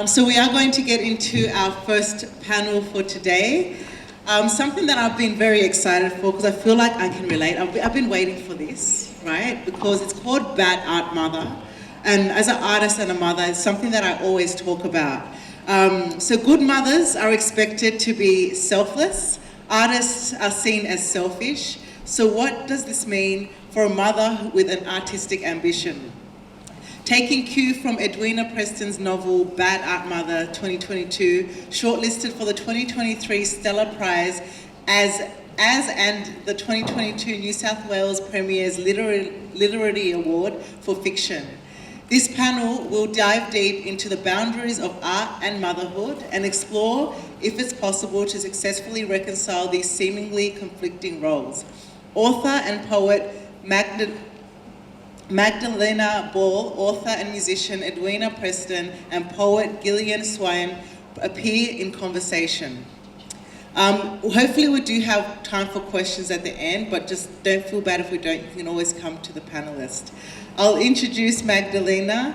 So we are going to get into our first panel for today. Something that I've been very excited for because I feel like I can relate. I've been waiting for this, right? Because it's called Bad Art Mother. And as an artist and a mother, it's something that I always talk about. So good mothers are expected to be selfless. Artists are seen as selfish. So what does this mean for a mother with an artistic ambition? Taking cue from Edwina Preston's novel Bad Art Mother 2022, shortlisted for the 2023 Stella Prize and the 2022 New South Wales Premier's Literary Award for Fiction. This panel will dive deep into the boundaries of art and motherhood and explore if it's possible to successfully reconcile these seemingly conflicting roles. Author and poet Magdalena Ball, author and musician Edwina Preston, and poet Gillian Swain appear in conversation. Hopefully we do have time for questions at the end, but just don't feel bad if we don't. You can always come to the panelist. I'll introduce Magdalena.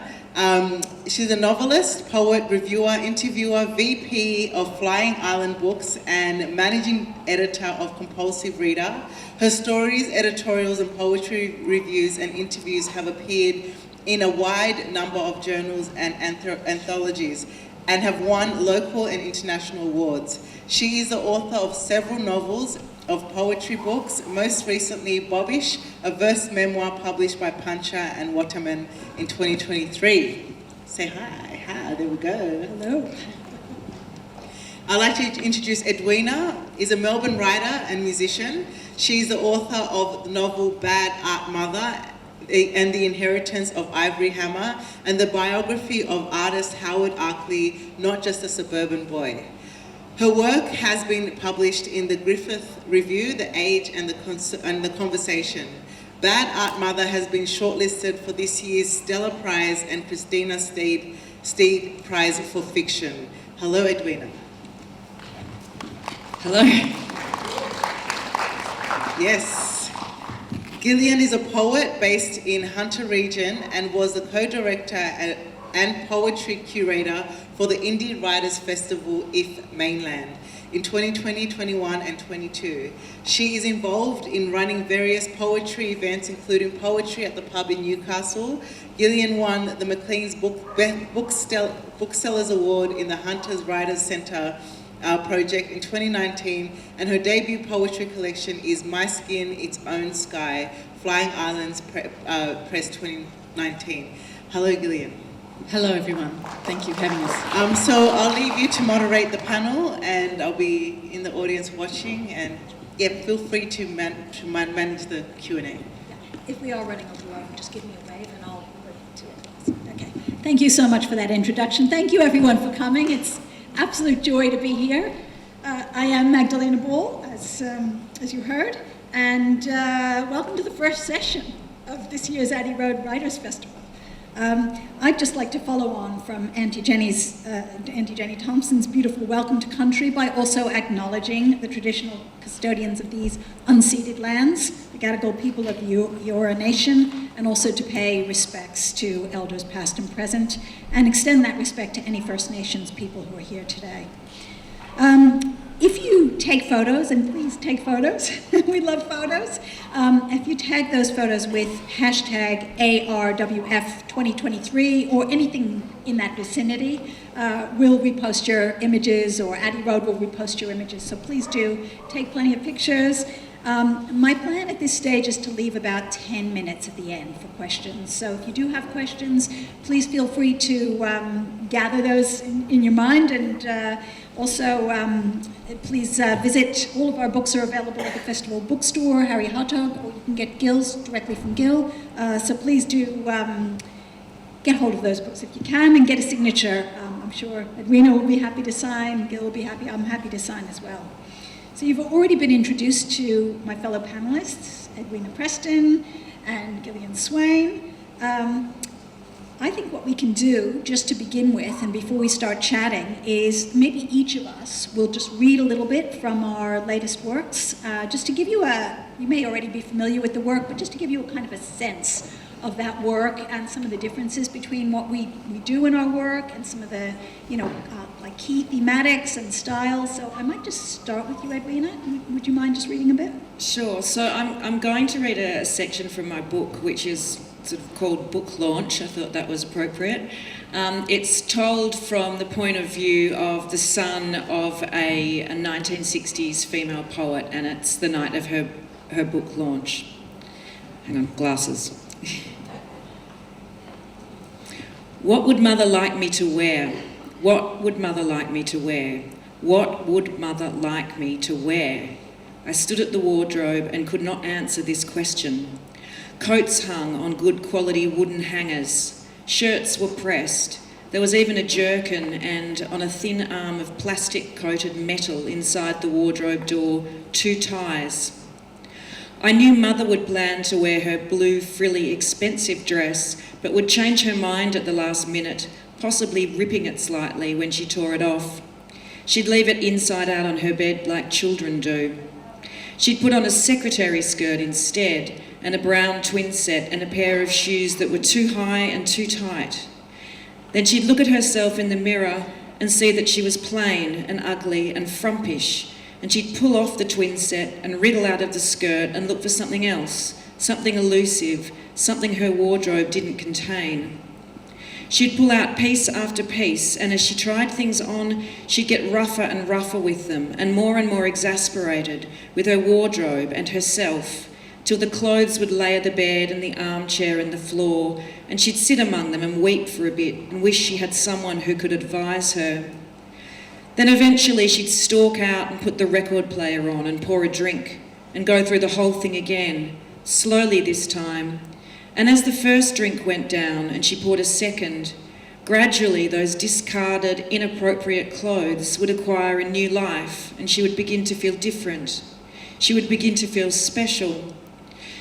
She's a novelist, poet, reviewer, interviewer, VP of Flying Island Books, and managing editor of Compulsive Reader. Her stories, editorials, and poetry reviews and interviews have appeared in a wide number of journals and anthologies and have won local and international awards. She is the author of several novels, of poetry books, most recently Bobbish, a verse memoir published by Puncher and Waterman in 2023. Say hi. Hi, there we go. Hello. I'd like to introduce Edwina, is a Melbourne writer and musician. She's the author of the novel Bad Art Mother and the Inheritance of Ivory Hammer, and the biography of artist Howard Arkley, Not Just a Suburban Boy. Her work has been published in the Griffith Review, The Age, and the Conversation. Bad Art Mother has been shortlisted for this year's Stella Prize and Christina Steed Prize for Fiction. Hello, Edwina. Hello. Yes. Gillian is a poet based in Hunter Region and was the co-director and poetry curator for the Indie Writers Festival IF Mainland in 2020, 21 and 22. She is involved in running various poetry events, including Poetry at the Pub in Newcastle. Gillian won the Maclean's Booksellers Award in the Hunters Writers Centre project in 2019, and her debut poetry collection is My Skin, Its Own Sky, Flying Islands Press 2019. Hello, Gillian. Hello, everyone. Thank you for having us. So I'll leave you to moderate the panel, and I'll be in the audience watching, and yeah, feel free to manage the Q&A. If we are running over, just give me a wave and I'll relate to it. Okay. Thank you so much for that introduction. Thank you, everyone, for coming. It's absolute joy to be here. I am Magdalena Ball, as you heard, and welcome to the first session of this year's Addi Road Writers Festival. I'd just like to follow on from Auntie Jenny Thompson's beautiful welcome to country by also acknowledging the traditional custodians of these unceded lands, the Gadigal people of the Eora Nation, and also to pay respects to elders past and present, and extend that respect to any First Nations people who are here today. If you take photos, and please take photos, we love photos, if you tag those photos with hashtag ARWF2023 or anything in that vicinity, we'll repost your images, or Addi Road will repost your images, so please do take plenty of pictures. My plan at this stage is to leave about 10 minutes at the end for questions. So if you do have questions, please feel free to gather those in your mind, and also please visit, all of our books are available at the Festival Bookstore, Harry Hotdog, or you can get Gil's directly from Gil. So please do get hold of those books if you can, and get a signature. I'm sure Edwina will be happy to sign, Gil will be happy, I'm happy to sign as well. So you've already been introduced to my fellow panelists, Edwina Preston and Gillian Swain. I think what we can do, just to begin with, and before we start chatting, is maybe each of us will just read a little bit from our latest works, just to give you you may already be familiar with the work, but just to give you a kind of a sense of that work and some of the differences between what we do in our work and some of the, like key thematics and styles. So I might just start with you, Edwina. Would you mind just reading a bit? Sure. So I'm going to read a section from my book, which is sort of called Book Launch. I thought that was appropriate. It's told from the point of view of the son of a 1960s female poet, and it's the night of her book launch. Hang on, glasses. What would mother like me to wear? What would mother like me to wear? What would mother like me to wear? I stood at the wardrobe and could not answer this question. Coats hung on good quality wooden hangers. Shirts were pressed. There was even a jerkin, and on a thin arm of plastic-coated metal inside the wardrobe door, 2 ties. I knew mother would plan to wear her blue, frilly, expensive dress, but would change her mind at the last minute, possibly ripping it slightly when she tore it off. She'd leave it inside out on her bed like children do. She'd put on a secretary skirt instead, and a brown twin set and a pair of shoes that were too high and too tight. Then she'd look at herself in the mirror and see that she was plain and ugly and frumpish, and she'd pull off the twin set and wriggle out of the skirt and look for something else, something elusive, something her wardrobe didn't contain. She'd pull out piece after piece, and as she tried things on, she'd get rougher and rougher with them, and more exasperated with her wardrobe and herself, till the clothes would layer the bed and the armchair and the floor, and she'd sit among them and weep for a bit and wish she had someone who could advise her. Then eventually she'd stalk out and put the record player on and pour a drink and go through the whole thing again, slowly this time. And as the first drink went down and she poured a second, gradually those discarded, inappropriate clothes would acquire a new life, and she would begin to feel different. She would begin to feel special.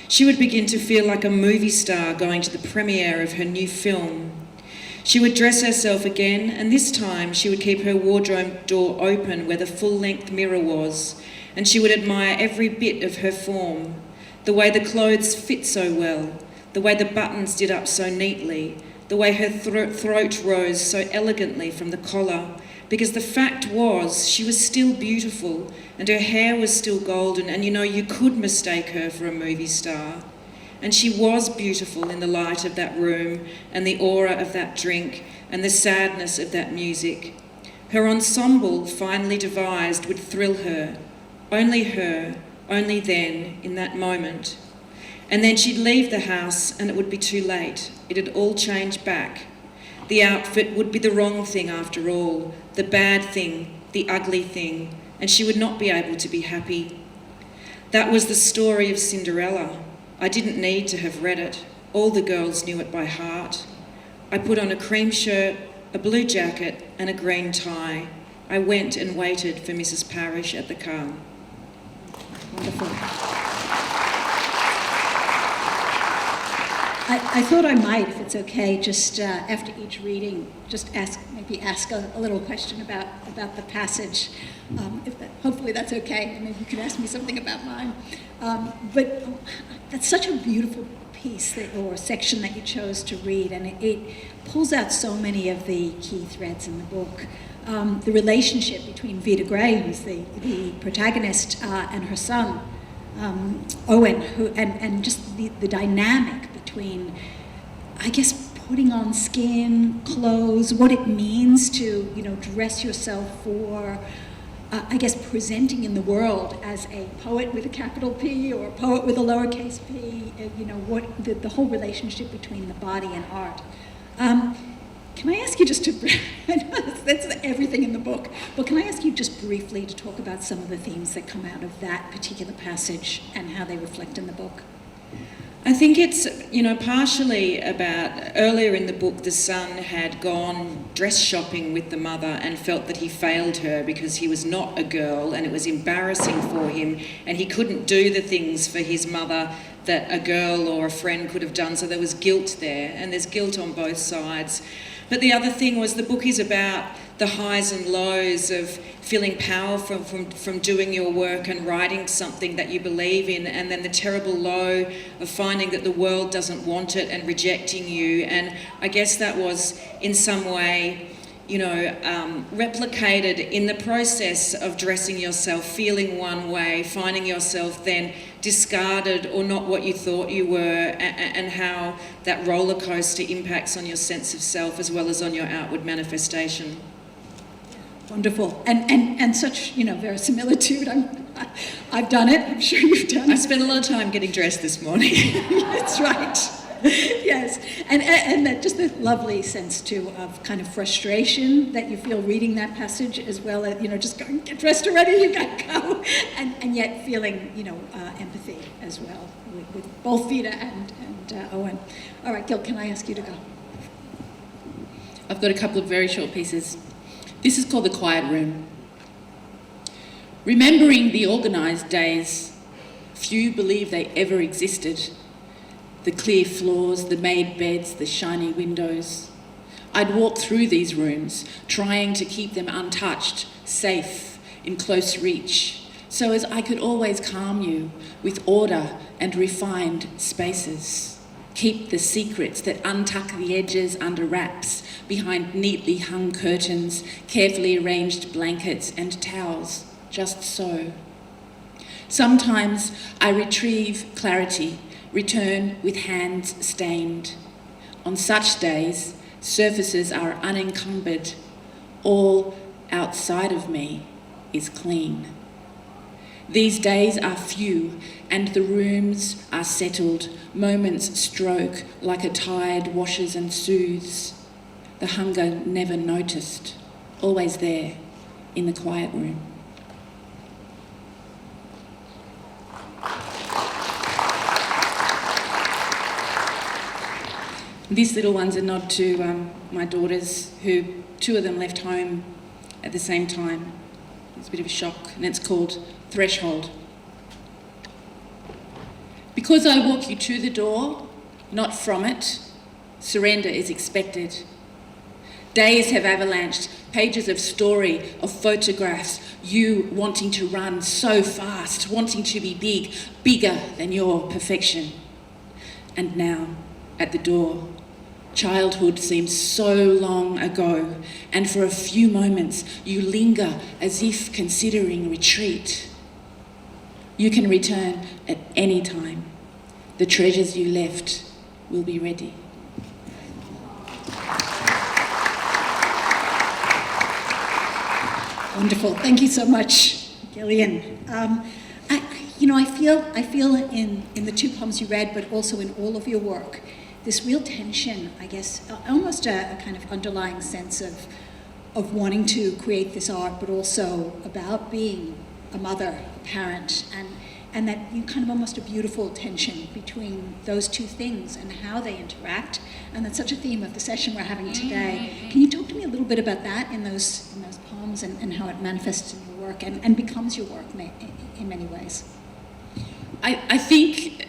She would begin to feel like a movie star going to the premiere of her new film. She would dress herself again, and this time she would keep her wardrobe door open where the full-length mirror was, and she would admire every bit of her form, the way the clothes fit so well, the way the buttons did up so neatly, the way her throat rose so elegantly from the collar, because the fact was she was still beautiful and her hair was still golden, and you could mistake her for a movie star. And she was beautiful in the light of that room and the aura of that drink and the sadness of that music. Her ensemble, finally devised, would thrill her, only then, in that moment. And then she'd leave the house and it would be too late. It'd all change back. The outfit would be the wrong thing after all, the bad thing, the ugly thing, and she would not be able to be happy. That was the story of Cinderella. I didn't need to have read it. All the girls knew it by heart. I put on a cream shirt, a blue jacket and a green tie. I went and waited for Mrs. Parrish at the car. Wonderful. I thought I might, if it's okay, just after each reading, just ask a little question about the passage. Hopefully that's okay. Maybe you could ask me something about mine. But that's such a beautiful piece or section that you chose to read, and it pulls out so many of the key threads in the book. The relationship between Vida Gray, who's the protagonist, and her son, Owen, and just the dynamic between, I guess, putting on skin, clothes, what it means to, dress yourself for, I guess, presenting in the world as a poet with a capital P or a poet with a lowercase p, what the whole relationship between the body and art. Can I ask you just to, I know that's everything in the book, but can I ask you just briefly to talk about some of the themes that come out of that particular passage and how they reflect in the book? I think it's, partially about, earlier in the book, the son had gone dress shopping with the mother and felt that he failed her because he was not a girl and it was embarrassing for him and he couldn't do the things for his mother that a girl or a friend could have done, so there was guilt there, and there's guilt on both sides. But the other thing was the book is about the highs and lows of feeling power from doing your work and writing something that you believe in, and then the terrible low of finding that the world doesn't want it and rejecting you. And I guess that was in some way, replicated in the process of dressing yourself, feeling one way, finding yourself then discarded or not what you thought you were, and how that roller coaster impacts on your sense of self as well as on your outward manifestation. Wonderful, and such verisimilitude. I've done it. I'm sure you've done it. I spent a lot of time getting dressed this morning. That's right. Yes, and that just the lovely sense too of kind of frustration that you feel reading that passage, as well as just going, get dressed already, you gotta go, and yet feeling empathy as well with both Vida and Owen. All right, Gil, can I ask you to go? I've got a couple of very short pieces. This is called The Quiet Room. Remembering the organised days, few believe they ever existed. The clear floors, the made beds, the shiny windows. I'd walk through these rooms, trying to keep them untouched, safe, in close reach, so as I could always calm you with order and refined spaces. Keep the secrets that untuck the edges under wraps, behind neatly hung curtains, carefully arranged blankets and towels, just so. Sometimes I retrieve clarity, return with hands stained. On such days, surfaces are unencumbered. All outside of me is clean. These days are few, and the rooms are settled. Moments stroke like a tide washes and soothes. The hunger never noticed, always there in the quiet room. These little one's a nod to my daughters, who 2 of them left home at the same time. It's a bit of a shock, and it's called Threshold. Because I walk you to the door, not from it, surrender is expected. Days have avalanched, pages of story, of photographs, you wanting to run so fast, wanting to be big, bigger than your perfection. And now, at the door, childhood seems so long ago, and for a few moments you linger as if considering retreat. You can return at any time. The treasures you left will be ready. Wonderful. Thank you so much, Gillian. I feel in the 2 poems you read, but also in all of your work, this real tension, I guess, almost a kind of underlying sense of wanting to create this art, but also about being a mother, a parent, and that kind of almost a beautiful tension between those 2 things and how they interact. And that's such a theme of the session we're having today. Can you talk to me a little bit about that in those poems and how it manifests in your work and becomes your work in many ways? I think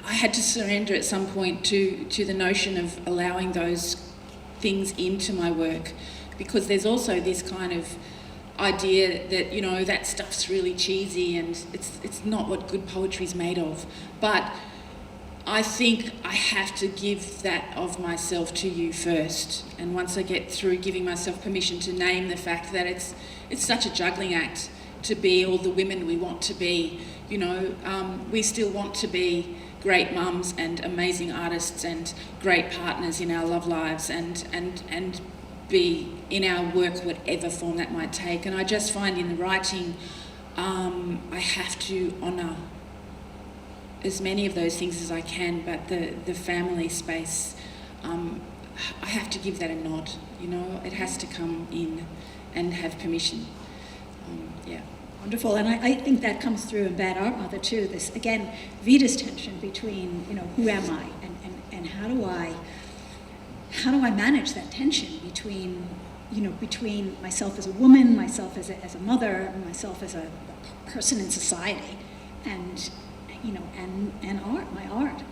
I had to surrender at some point to the notion of allowing those things into my work, because there's also this kind of idea that that stuff's really cheesy and it's not what good poetry's made of. But I think I have to give that of myself to you first, and once I get through giving myself permission to name the fact that it's such a juggling act to be all the women we want to be. We still want to be great mums and amazing artists and great partners in our love lives and be in our work, whatever form that might take. And I just find in the writing, I have to honour as many of those things as I can, but the family space, I have to give that a nod. It has to come in and have permission. Yeah. Wonderful, and I think that comes through in Bad Art Mother too. This again, Vida's tension between who am I and how do I manage that tension between between myself as a woman, myself as a mother, myself as a person in society, and art, my art.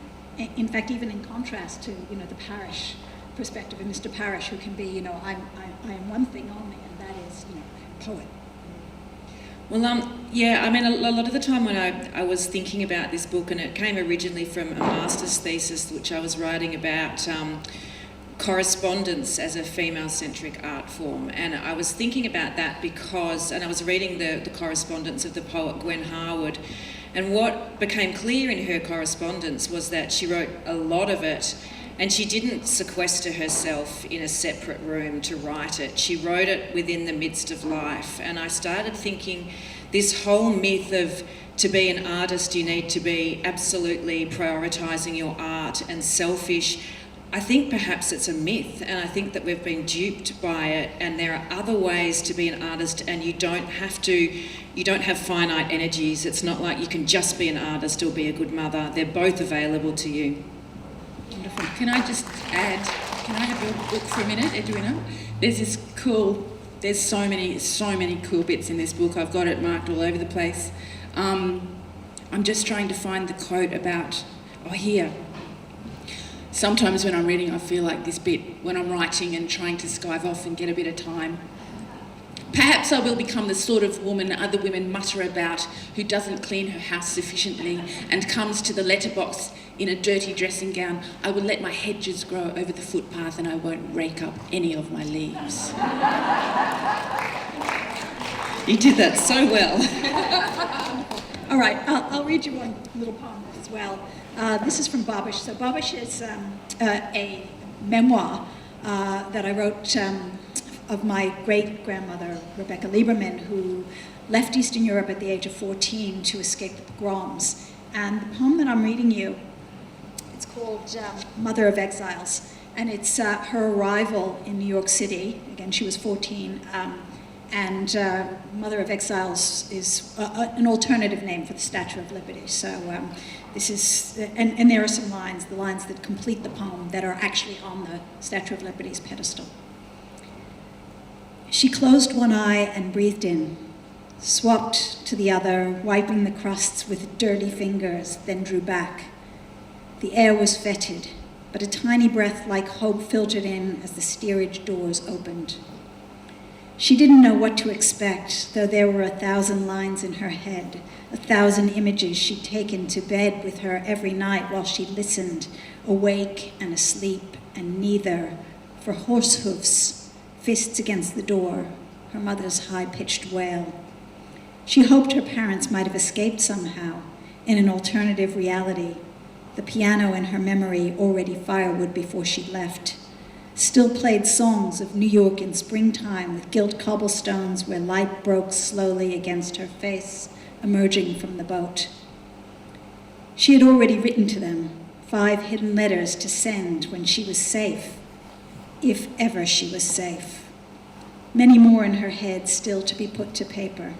In fact, even in contrast to the parish perspective of Mr. Parrish, who can be, you know, I am one thing only, and that is, you know, poet. Well, yeah, I mean, a lot of the time when I was thinking about this book, and it came originally from a master's thesis which I was writing about correspondence as a female-centric art form, and I was thinking about that because, and I was reading the correspondence of the poet Gwen Harwood, and what became clear in her correspondence was that she wrote a lot of it, and she didn't sequester herself in a separate room to write it. She wrote it within the midst of life. And I started thinking this whole myth of to be an artist you need to be absolutely prioritising your art and selfish. I think perhaps it's a myth, and I think that we've been duped by it, and there are other ways to be an artist, and you don't have finite energies. It's not like you can just be an artist or be a good mother. They're both available to you. Wonderful. Can I just add, can I have your book for a minute, Edwina? There's so many cool bits in this book. I've got it marked all over the place. I'm just trying to find the quote about, here. Sometimes when I'm reading, I feel like this bit when I'm writing and trying to skive off and get a bit of time. Perhaps I will become the sort of woman other women mutter about, who doesn't clean her house sufficiently and comes to the letterbox in a dirty dressing gown. I will let my hedges grow over the footpath and I won't rake up any of my leaves. You did that so well. All right, I'll read you one little poem as well. This is from Babish. So Babish is a memoir that I wrote of my great-grandmother, Rebecca Lieberman, who left Eastern Europe at the age of 14 to escape the pogroms. And the poem that I'm reading you, it's called Mother of Exiles, and it's her arrival in New York City. Again, she was 14, and Mother of Exiles is an alternative name for the Statue of Liberty. So this is, and there are some lines, the lines that complete the poem, that are actually on the Statue of Liberty's pedestal. She closed one eye and breathed in, swapped to the other, wiping the crusts with dirty fingers, then drew back. The air was fetid, but a tiny breath like hope filtered in as the steerage doors opened. She didn't know what to expect, though there were 1,000 lines in her head, 1,000 images she'd taken to bed with her every night while she listened, awake and asleep, and neither, for horse hoofs, fists against the door, her mother's high-pitched wail. She hoped her parents might have escaped somehow, in an alternative reality, the piano in her memory already firewood before she left, still played songs of New York in springtime with gilt cobblestones where light broke slowly against her face, emerging from the boat. She had already written to them 5 hidden letters to send when she was safe, if ever she was safe. Many more in her head still to be put to paper.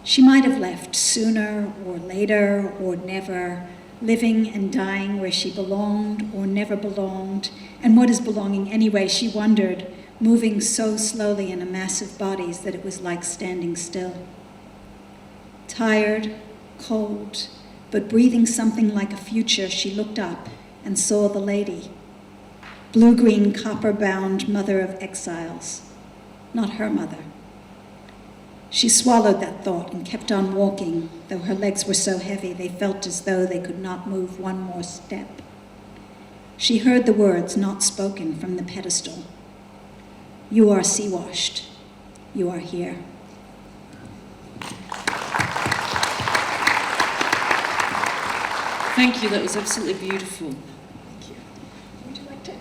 She might have left sooner or later or never, living and dying where she belonged or never belonged, and what is belonging anyway, she wondered, moving so slowly in a mass of bodies that it was like standing still. Tired, cold, but breathing something like a future, she looked up and saw the lady, blue-green copper-bound mother of exiles, not her mother. She swallowed that thought and kept on walking, though her legs were so heavy they felt as though they could not move one more step. She heard the words not spoken from the pedestal. You are sea-washed. You are here. Thank you, that was absolutely beautiful. Thank you. Would you like to,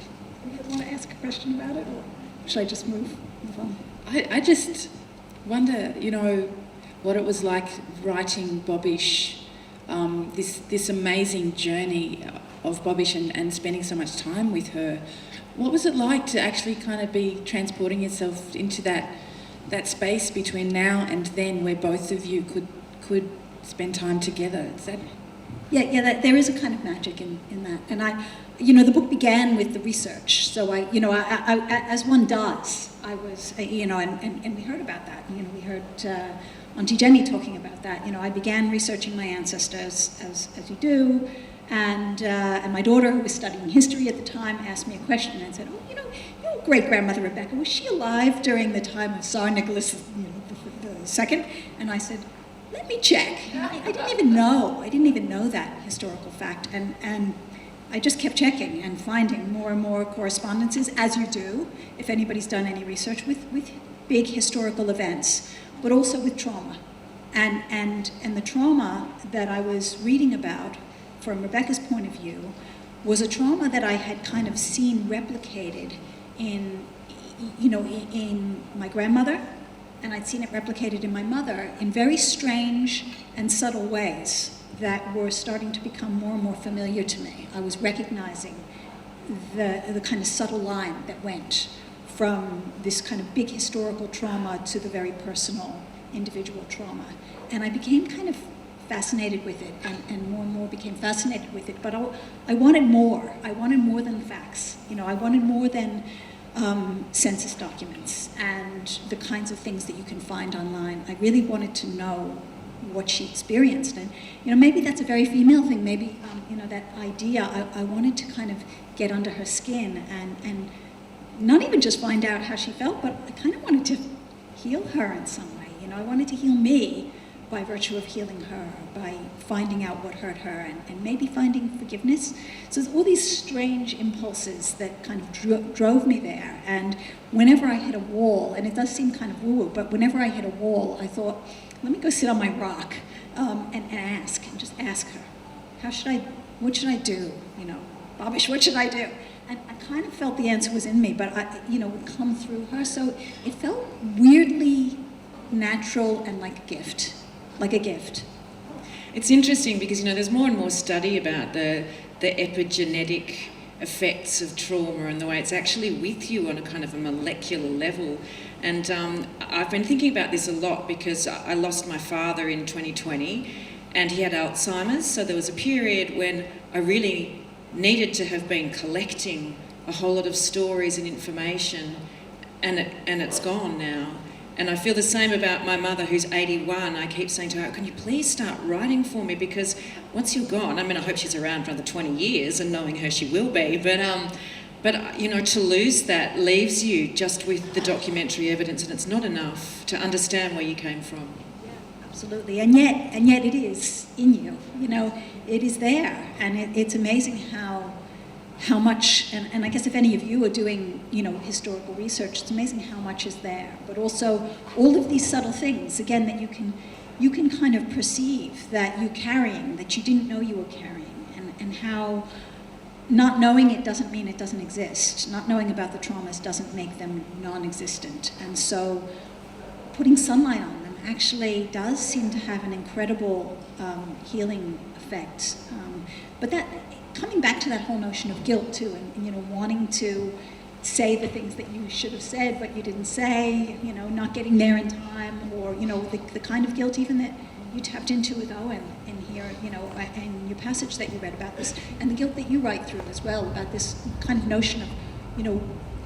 want to ask a question about it, or should I just move on? I just wonder, what it was like writing Bobish, this amazing journey of Bobish and spending so much time with her. What was it like to actually kind of be transporting yourself into that space between now and then, where both of you could spend time together? Is that... Yeah, there is a kind of magic in that, and the book began with the research. So I as one does, I was, and we heard about that. We heard Auntie Jenny talking about that. I began researching my ancestors as you do, And my daughter, who was studying history at the time, asked me a question and said, "Oh, your great-grandmother Rebecca, was she alive during the time of Tsar Nicholas II?" And I said, "Let me check." I didn't even know that historical fact. And I just kept checking and finding more and more correspondences, as you do, if anybody's done any research, with big historical events, but also with trauma. And the trauma that I was reading about, from Rebecca's point of view, was a trauma that I had kind of seen replicated in my grandmother, and I'd seen it replicated in my mother in very strange and subtle ways that were starting to become more and more familiar to me. I was recognizing the kind of subtle line that went from this kind of big historical trauma to the very personal individual trauma. And I became kind of fascinated with it, and more became fascinated with it. But I wanted more. I wanted more than facts. I wanted more than census documents and the kinds of things that you can find online. I really wanted to know what she experienced. And maybe that's a very female thing. Maybe that idea. I wanted to kind of get under her skin and not even just find out how she felt, but I kind of wanted to heal her in some way. I wanted to heal me by virtue of healing her, by finding out what hurt her, and maybe finding forgiveness. So there's all these strange impulses that kind of drove me there. And whenever I hit a wall, and it does seem kind of woo-woo, but whenever I hit a wall, I thought, let me go sit on my rock and just ask her, what should I do? Bobbish, what should I do? And I kind of felt the answer was in me, but it would come through her. So it felt weirdly natural and like a gift. It's interesting because, there's more and more study about the epigenetic effects of trauma and the way it's actually with you on a kind of a molecular level. And I've been thinking about this a lot because I lost my father in 2020 and he had Alzheimer's. So there was a period when I really needed to have been collecting a whole lot of stories and information, and it's gone now. And I feel the same about my mother, who's 81. I keep saying to her, can you please start writing for me? Because once you're gone, I hope she's around for another 20 years, and knowing her, she will be. But to lose that leaves you just with the documentary evidence, and it's not enough to understand where you came from. Yeah, absolutely. And yet it is in you. It is there. And it's amazing how much, and I guess if any of you are doing, historical research, it's amazing how much is there. But also all of these subtle things, again, that you can kind of perceive that you're carrying, that you didn't know you were carrying, and how not knowing it doesn't mean it doesn't exist. Not knowing about the traumas doesn't make them non-existent. And so putting sunlight on them actually does seem to have an incredible healing effect. But that, coming back to that whole notion of guilt too, and wanting to say the things that you should have said but you didn't say, not getting there in time, or the kind of guilt even that you tapped into with Owen in here, and your passage that you read about this, and the guilt that you write through as well about this kind of notion of,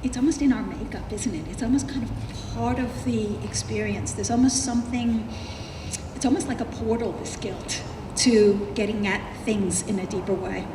it's almost in our makeup, isn't it? It's almost kind of part of the experience. There's almost something, it's almost like a portal, this guilt, to getting at things in a deeper way.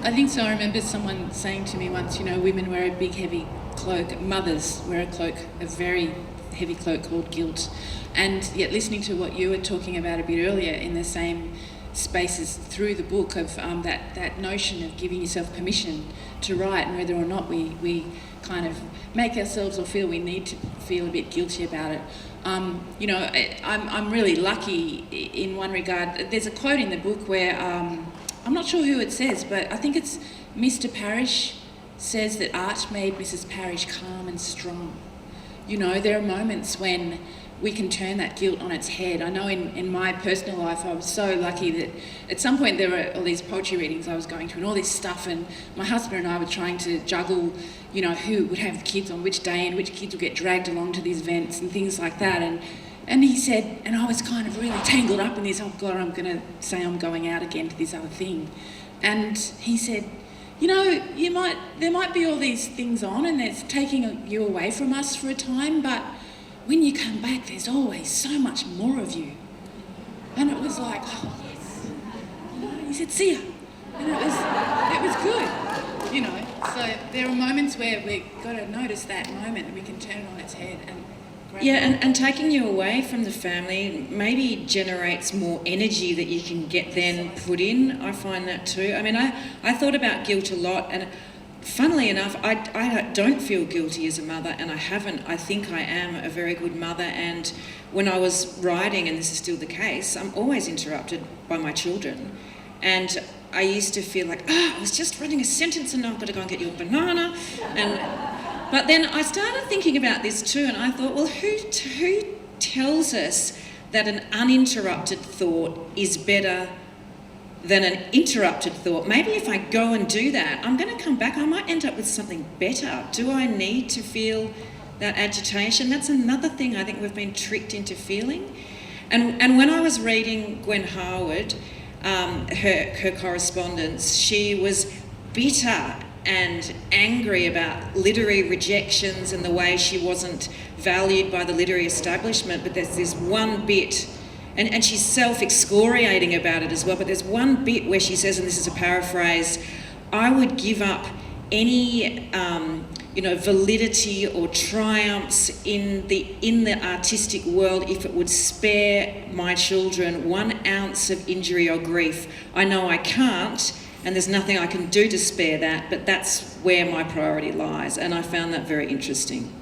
I think so. I remember someone saying to me once, women wear a big heavy cloak, mothers wear a cloak, a very heavy cloak called guilt. And yet listening to what you were talking about a bit earlier in the same spaces through the book of that notion of giving yourself permission to write, and whether or not we kind of make ourselves or feel we need to feel a bit guilty about it. I'm really lucky in one regard. There's a quote in the book where I'm not sure who it says, but I think it's Mr. Parrish says that art made Mrs. Parrish calm and strong. There are moments when we can turn that guilt on its head. I know in my personal life I was so lucky that at some point there were all these poetry readings I was going to and all this stuff, and my husband and I were trying to juggle, who would have the kids on which day and which kids would get dragged along to these events and things like that. And he said, and I was kind of really tangled up in this, oh God, I'm going to say I'm going out again to this other thing. And he said, there might be all these things on and it's taking you away from us for a time, but when you come back, there's always so much more of you. And it was like, oh, yes. He said, see ya. And it was good, you know. So there are moments where we've got to notice that moment and we can turn it on its head. And taking you away from the family maybe generates more energy that you can get then put in. I find that too. I mean, I thought about guilt a lot, and funnily enough, I don't feel guilty as a mother, and I haven't. I think I am a very good mother, and when I was writing, and this is still the case, I'm always interrupted by my children. And I used to feel like, I was just writing a sentence and I've got to go and get you a banana. But then I started thinking about this too, and I thought, well, who tells us that an uninterrupted thought is better than an interrupted thought? Maybe if I go and do that, I'm going to come back, I might end up with something better. Do I need to feel that agitation? That's another thing I think we've been tricked into feeling. And when I was reading Gwen Harwood, her correspondence, she was bitter and angry about literary rejections and the way she wasn't valued by the literary establishment. But there's this one bit, and she's self-excoriating about it as well, but there's one bit where she says, and this is a paraphrase, I would give up any validity or triumphs in the artistic world if it would spare my children 1 ounce of injury or grief. I know I can't, and there's nothing I can do to spare that, but that's where my priority lies, and I found that very interesting.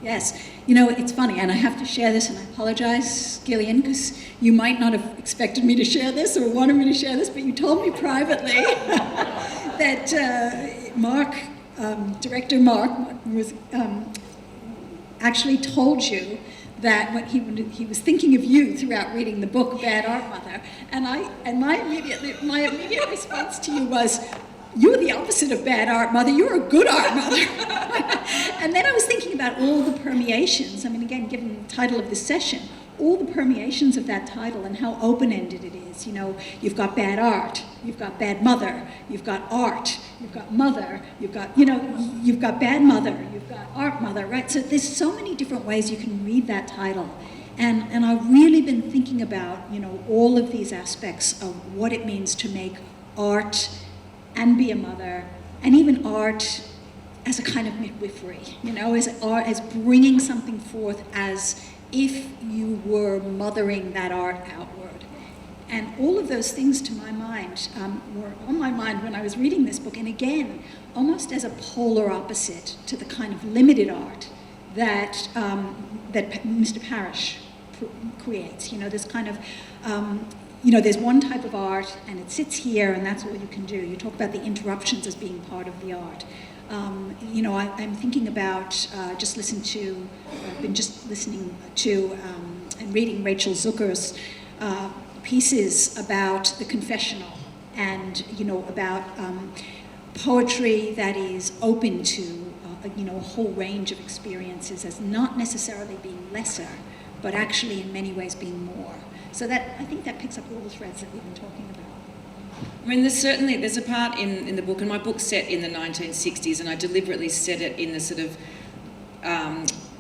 Yes, you know, it's funny, and I have to share this, and I apologise, Gillian, because you might not have expected me to share this or wanted me to share this, but you told me privately that director Mark was actually told you that when he was thinking of you throughout reading the book Bad Art Mother, and my immediate response to you was, you're the opposite of bad art mother, you're a good art mother. And then I was thinking about all the permeations, I mean, again, given the title of this session, all the permeations of that title and how open-ended it is. You know, you've got bad art, you've got bad mother, you've got art, you've got mother, you've got bad mother, you've got art mother, right? So there's so many different ways you can read that title. And I've really been thinking about, all of these aspects of what it means to make art and be a mother, and even art as a kind of midwifery, as bringing something forth as if you were mothering that art outward. And all of those things, to my mind, were on my mind when I was reading this book, and again, almost as a polar opposite to the kind of limited art that Mr. Parrish creates. This kind of, there's one type of art, and it sits here, and that's all you can do. You talk about the interruptions as being part of the art. I'm thinking about, I've been just listening to and reading Rachel Zucker's pieces about the confessional, and, about poetry that is open to, a whole range of experiences as not necessarily being lesser, but actually in many ways being more. So I think that picks up all the threads that we've been talking about. I mean, there's a part in the book, and my book's set in the 1960s, and I deliberately set it in the sort of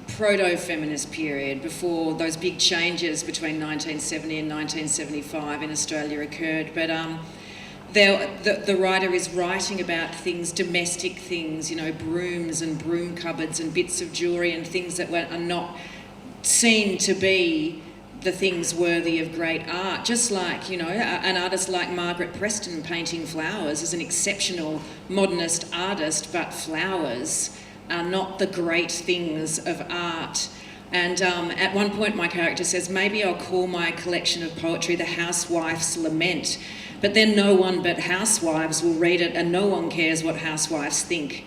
proto-feminist period before those big changes between 1970 and 1975 in Australia occurred. But the writer is writing about things, domestic things, brooms and broom cupboards and bits of jewellery and things that are not seen to be the things worthy of great art. Just like, an artist like Margaret Preston painting flowers is an exceptional modernist artist, but flowers are not the great things of art. And at one point my character says, maybe I'll call my collection of poetry The Housewife's Lament, but then no one but housewives will read it, and no one cares what housewives think.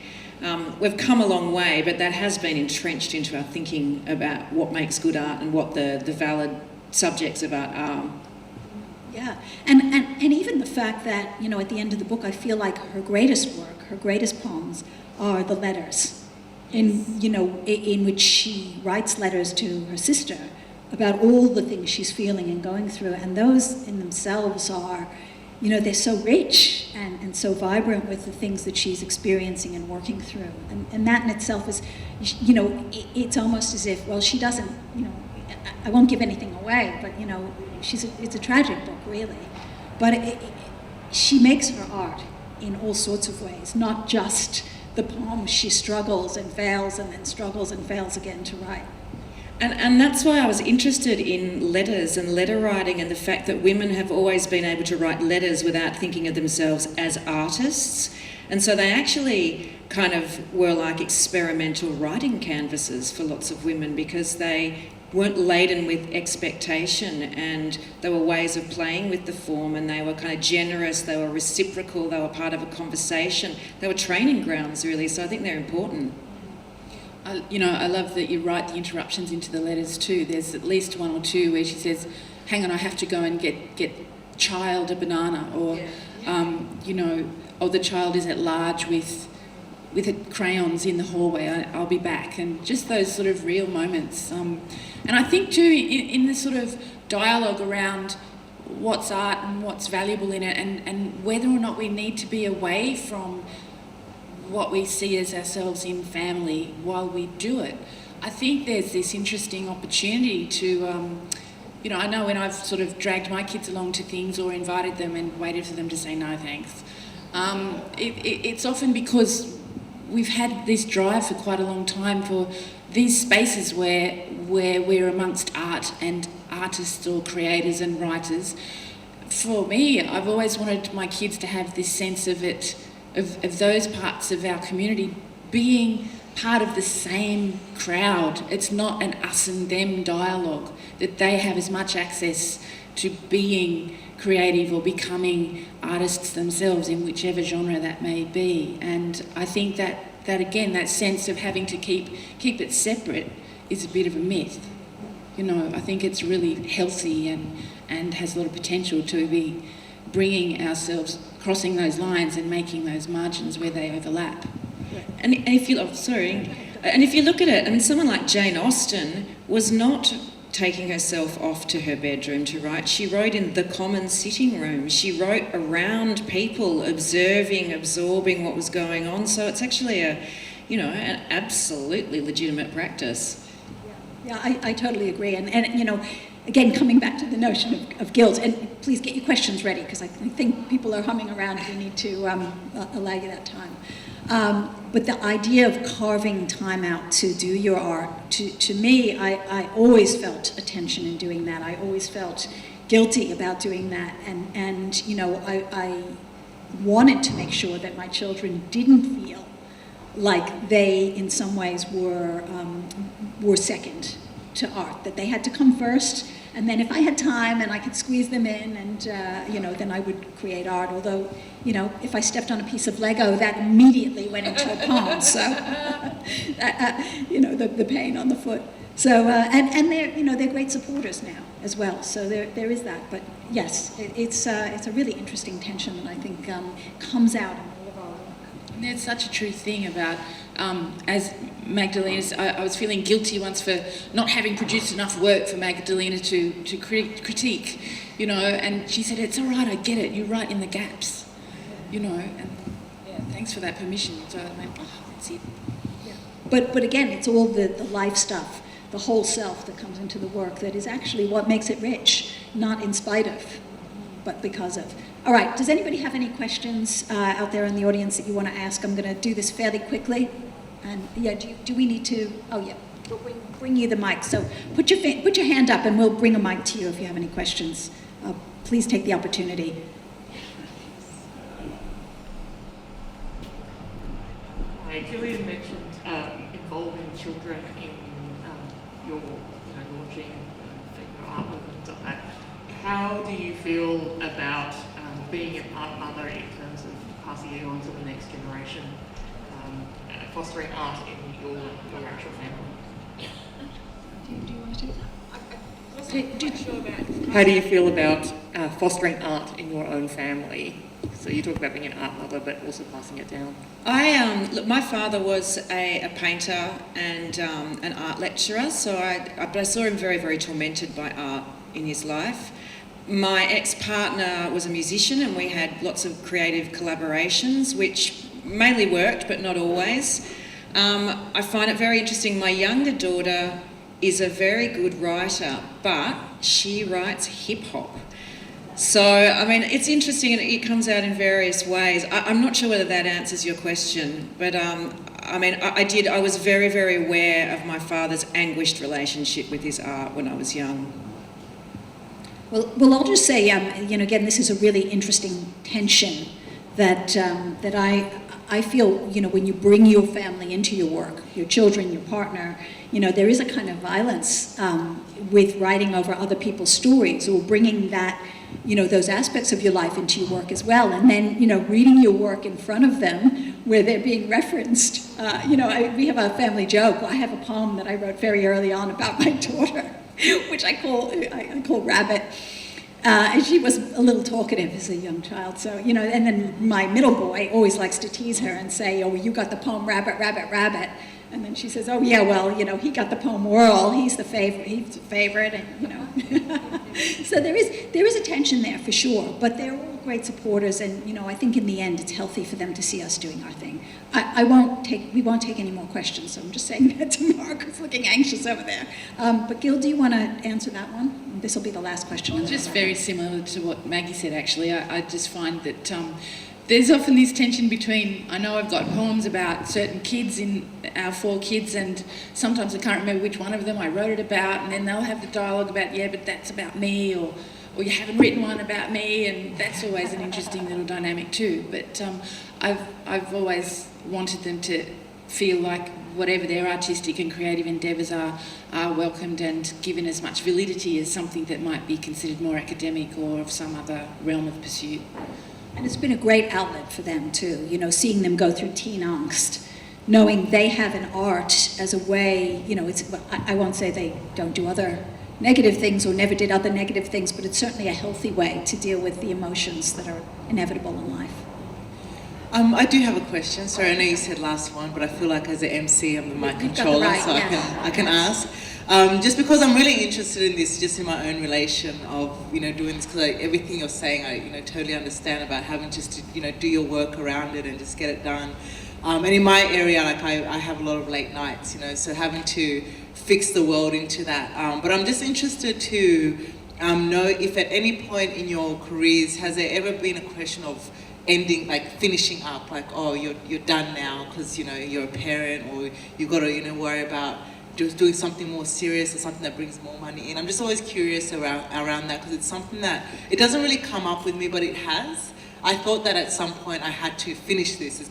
We've come a long way, but that has been entrenched into our thinking about what makes good art and what the valid subjects of art are. Yeah, and even the fact that, at the end of the book, I feel like her greatest work, her greatest poems are the letters, in which she writes letters to her sister about all the things she's feeling and going through, and those in themselves are, they're so rich and so vibrant with the things that she's experiencing and working through. And that in itself is, it's almost as if, well, she doesn't, I won't give anything away, but, it's a tragic book, really. But she makes her art in all sorts of ways, not just the poems she struggles and fails and then struggles and fails again to write. And that's why I was interested in letters and letter writing, and the fact that women have always been able to write letters without thinking of themselves as artists. And so they actually kind of were like experimental writing canvases for lots of women, because they weren't laden with expectation, and there were ways of playing with the form, and they were kind of generous, they were reciprocal, they were part of a conversation. They were training grounds, really, so I think they're important. I love that you write the interruptions into the letters too. There's at least one or two where she says, hang on, I have to go and get child a banana, or, or the child is at large with crayons in the hallway, I'll be back, and just those sort of real moments. And I think too, in the sort of dialogue around what's art and what's valuable in it, and whether or not we need to be away from what we see as ourselves in family while we do it. I think there's this interesting opportunity to, I know when I've sort of dragged my kids along to things or invited them and waited for them to say no thanks, it's often because we've had this drive for quite a long time for these spaces where we're amongst art and artists or creators and writers. For me, I've always wanted my kids to have this sense of it, of those parts of our community being part of the same crowd. It's not an us and them dialogue, that they have as much access to being creative or becoming artists themselves in whichever genre that may be. And I think that again, that sense of having to keep it separate is a bit of a myth. I think it's really healthy and has a lot of potential to be bringing ourselves, crossing those lines and making those margins where they overlap. And if you look at it, someone like Jane Austen was not taking herself off to her bedroom to write. She wrote in the common sitting room. She wrote around people, observing, absorbing what was going on. So it's actually an absolutely legitimate practice. Yeah, I totally agree. And again, coming back to the notion of guilt, and please get your questions ready, because I think people are humming around. We need to allow you that time. But the idea of carving time out to do your art, to me, I always felt a tension in doing that. I always felt guilty about doing that. And I wanted to make sure that my children didn't feel like they, in some ways, were second to art, that they had to come first. And then if I had time and I could squeeze them in, and then I would create art. Although, if I stepped on a piece of Lego, that immediately went into a poem. So, the pain on the foot. So, and they're great supporters now as well. So there is that. But yes, it's a really interesting tension that I think comes out in all of our work. And there's such a true thing about, as Magdalena's, I was feeling guilty once for not having produced enough work for Magdalena to critique, and she said, it's all right, I get it, you write in the gaps, and yeah, thanks for that permission. So I went, that's it. Yeah. But again, it's all the life stuff, the whole self that comes into the work that is actually what makes it rich, not in spite of, but because of. All right, does anybody have any questions out there in the audience that you want to ask? I'm going to do this fairly quickly. And yeah, do we need to, oh yeah, we'll bring you the mic. So put your hand up and we'll bring a mic to you if you have any questions. Please take the opportunity. Gillian mentioned involving children in your launching your art movement and stuff like that. How do you feel about being an art mother in terms of passing it on to the next generation, fostering art in your actual family? Do you want to do that? How do you feel about fostering art in your own family? So you talk about being an art mother, but also passing it down. Look, my father was a painter and an art lecturer, but I saw him very, very tormented by art in his life. My ex-partner was a musician, and we had lots of creative collaborations, which mainly worked, but not always. I find it very interesting. My younger daughter is a very good writer, but she writes hip-hop. So, I mean, it's interesting and it comes out in various ways. I'm not sure whether that answers your question, but I mean, I was very, very aware of my father's anguished relationship with his art when I was young. Well, I'll just say, you know, again, this is a really interesting tension that I feel, you know, when you bring your family into your work, your children, your partner, you know, there is a kind of violence with writing over other people's stories or bringing that, you know, those aspects of your life into your work as well. And then, you know, reading your work in front of them where they're being referenced. You know, we have a family joke. I have a poem that I wrote very early on about my daughter, which I call Rabbit. And she was a little talkative as a young child, so, you know, and then my middle boy always likes to tease her and say, oh, well, you got the poem Rabbit, Rabbit, Rabbit. And then she says, oh, yeah, well, you know, he got the poem Whirl, he's the favorite, and, you know. So there is a tension there for sure, but they're all great supporters, and, you know, I think in the end it's healthy for them to see us doing our thing. We won't take any more questions, so I'm just saying that to Mark, who's looking anxious over there. But Gil, do you want to answer that one? This will be the last question. Just very similar to what Maggie said, actually. I just find that there's often this tension between, I know I've got poems about certain kids in our 4 kids, and sometimes I can't remember which one of them I wrote it about, and then they'll have the dialogue about, yeah, but that's about me, or you haven't written one about me, and that's always an interesting little dynamic too. But I've always wanted them to feel like whatever their artistic and creative endeavours are welcomed and given as much validity as something that might be considered more academic or of some other realm of pursuit. And it's been a great outlet for them too, you know, seeing them go through teen angst, knowing they have an art as a way, you know, I won't say they don't do other negative things or never did other negative things, but it's certainly a healthy way to deal with the emotions that are inevitable in life. I do have a question. Sorry, I know you said last one, but I feel like as an MC, I'm the mic controller, right, so yes. I can ask. Just because I'm really interested in this, just in my own relation of, you know, doing this, because everything you're saying, I, you know, totally understand about having just to, you know, do your work around it and just get it done. And in my area, like I have a lot of late nights, you know, so having to fix the world into that. But I'm just interested to know if at any point in your careers, has there ever been a question of ending, like finishing up, like, oh, you're done now because, you know, you're a parent, or you've got to, you know, worry about just doing something more serious or something that brings more money in. I'm just always curious around that, because it's something that, it doesn't really come up with me, but it has. I thought that at some point I had to finish this. It's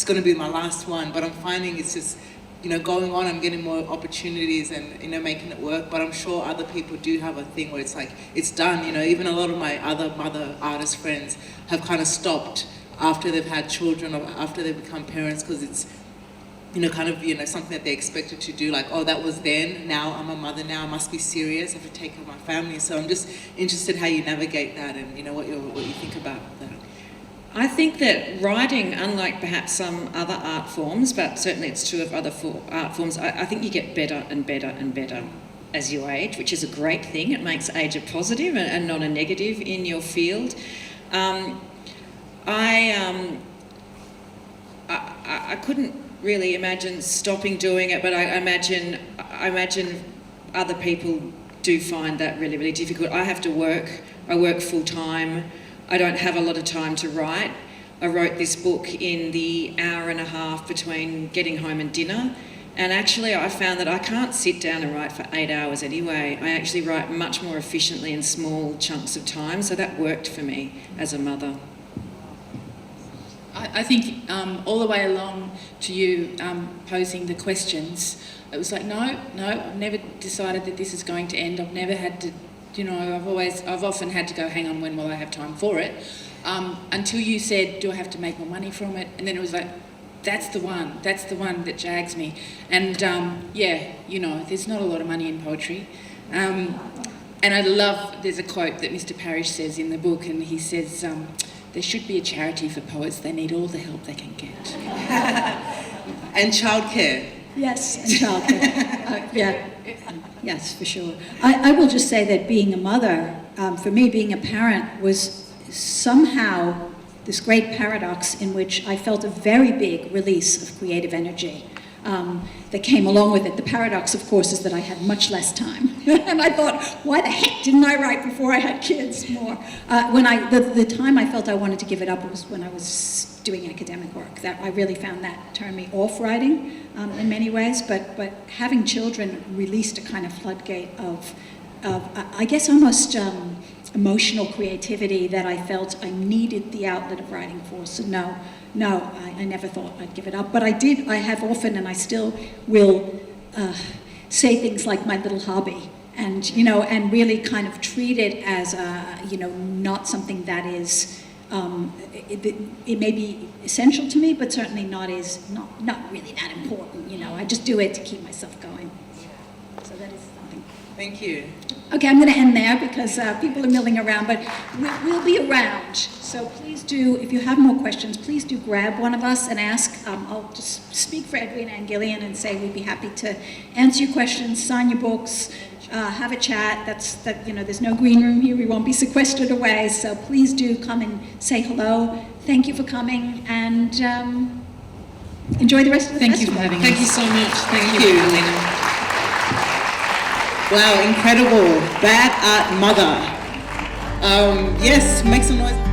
gonna be my last one, but I'm finding it's just, you know, going on, I'm getting more opportunities and, you know, making it work. But I'm sure other people do have a thing where it's like, it's done, you know. Even a lot of my other artist friends have kind of stopped after they've had children or after they've become parents, because it's, you know, kind of, you know, something that they expected to do, like, oh, that was then, now I'm a mother now, I must be serious, I have to take care of my family. So I'm just interested how you navigate that and, you know, what you think about that. I think that writing, unlike perhaps some other art forms, but certainly it's true of other art forms, I think you get better and better and better as you age, which is a great thing. It makes age a positive and not a negative in your field. I couldn't really imagine stopping doing it, but I imagine other people do find that really, really difficult. I have to work. I work full time. I don't have a lot of time to write. I wrote this book in the hour and a half between getting home and dinner, and actually I found that I can't sit down and write for 8 hours anyway. I actually write much more efficiently in small chunks of time, so that worked for me as a mother. I think all the way along to you posing the questions, it was like, no, I've never decided that this is going to end. I've never had to, you know, I've often had to go, hang on, when will I have time for it? Until you said, do I have to make more money from it? And then it was like, that's the one that jags me. And yeah, you know, there's not a lot of money in poetry. And I love, there's a quote that Mr. Parrish says in the book, and he says, there should be a charity for poets. They need all the help they can get. And childcare. Yes, and childcare. Yeah, yes, for sure. I will just say that being a mother, for me, being a parent was somehow this great paradox in which I felt a very big release of creative energy that came along with it. The paradox, of course, is that I had much less time. And I thought, why the heck didn't I write before I had kids more? The time I felt I wanted to give it up was when I was doing academic work. That I really found that turned me off writing in many ways, but having children released a kind of floodgate of I guess almost emotional creativity that I felt I needed the outlet of writing for. So no, I never thought I'd give it up. But I have often, and I still will say things like my little hobby, and and really kind of treat it as not something that is it may be essential to me, but certainly not really that important. I just do it to keep myself going. So that is something. Thank you. Okay, I'm going to end there because people are milling around, but we'll be around. So please do, if you have more questions, please do grab one of us and ask. I'll just speak for Edwina and Gillian and say we'd be happy to answer your questions, sign your books, have a chat. There's no green room here. We won't be sequestered away. So please do come and say hello. Thank you for coming, and enjoy the rest of the festival. Thank you for having us. Thank you so much. Thank you, Magdalena. Wow, incredible. Bad Art Mother. Yes, make some noise.